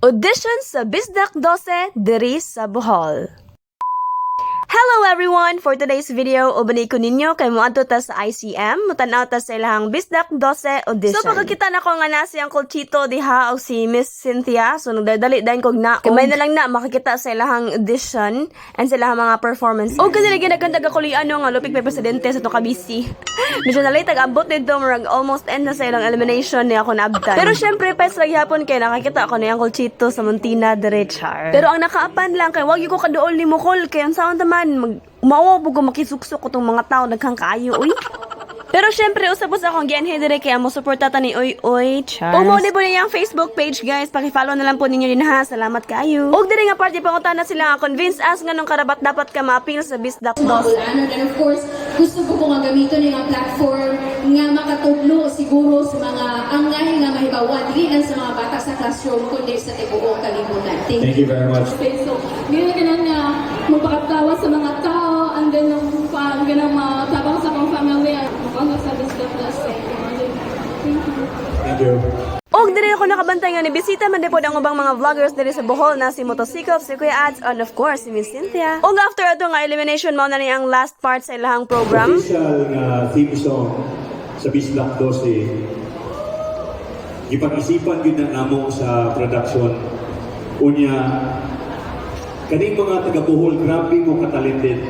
Audition sa Bisdak 12 diri sa Bohol. Hello everyone! For today's video, ubanay ko ninyo kay moadto ta sa ICM, mutanaw ta sa ilahang Bisdak 12 audition. So pagkakita na ko nga na si Uncle Chito diha o si Miss Cynthia, so nagdadali dahin kog na. Kamay na lang na makikita sa ilahang audition and sa ilahang mga performance. O kasi lagi nagkanta kakulian nga lupig may presidente sa to kabisi. Medyo na late abot nito murag almost end na sa ilang elimination ni ako naabtan. Pero syempre pes lagi hapon kay nakakita ako ni Uncle Chito sa Montina Derechar. Pero ang nakaapan lang kay wag ko kaduol ni Mukol kay unsaon taman maubo ko makisuksok ko tong mga tao daghang kaayo uy. Pero syempre usapos akong gianhe dire kay amo suportata ni Oy Charles. Umo ni po niyang Facebook page guys, paki-follow na lang po ninyo din ha. Salamat kayo. Og dire nga party pangutana sila nga convince us nga nung karabat dapat ka ma-appeal sa Bisdak 12. And of course, gusto ko nga gamiton yung platform nga makatudlo siguro sa mga angay nga mahibawan dili sa mga bata sa classroom kundi sa tibuok kalibutan. Thank you very much. Okay, so dili ka na magpakatawa sa mga tao and then ganang matabang sa akong family sa Bisdak 12. Thank you. Og dire ako nakabantay nga ni bisita man pod ang ubang mga vloggers dire sa Bohol na si Motosikop, si Kuya Ads, and of course si Miss Cynthia. Og after ato nga elimination mao na ni ang last part sa ilahang program. Official nga theme song sa Bisdak 12. Gipag-isipan yun na namo sa production. Unya, kaning mga taga-Bohol, grabe mo ka-talented.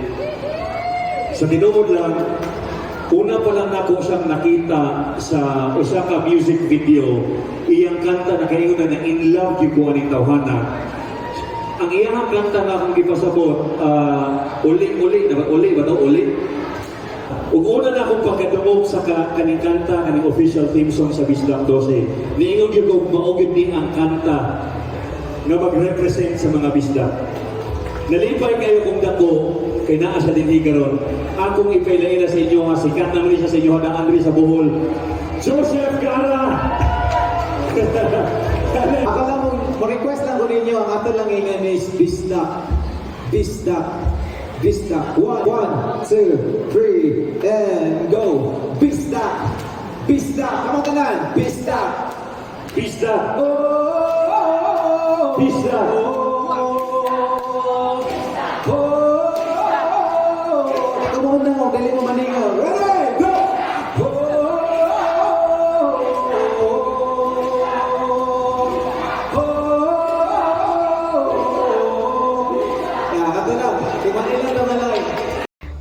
Sa tinuod lang, una pa lang ako siyang nakita sa usa ka music video, iyang kanta na kayo na in love yung ko aning tawhana. Ang iyang kanta na akong gipasabot, uli ba ito? Ug una na akong pagkadungog sa kaning kanta, kaning official theme song sa Bisdak 12. Niingon yung kong maugid ni ang kanta na mag-represent sa mga bisdak. Nalipay kayo kung dako, kay naa sa dinhi karon. Akong ipailaila sa inyo nga sikat naman siya sa inyo na Andre sa Bohol. Joseph Gara! Akala mo, ma-request lang ko ninyo, ang ato lang ingan is Bisdak. Bisdak. Bisdak. 1, 2, 3, and go. Bisdak. Bisdak. Kamang tanan. Bisdak. Bisdak! Oh! Bisdak! Come on now, dali mo maningaw. Ready, go!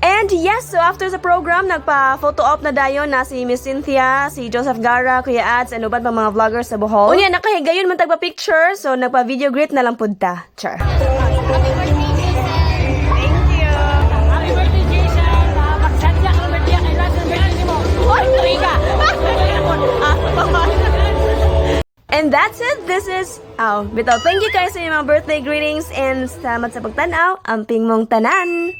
And yes, so after the program, nagpa-photo op na dayon na si Miss Cynthia, si Joseph Gara, Kuya Ads, and uban pa mga vloggers sa Bohol. Unya, nakahigayon man tagpa-picture, so nagpa-video greet na lang punta. Char. And that's it. This is bitaw. Thank you guys sa inyong mga birthday greetings and salamat sa pagtanaw. Amping mong tanan.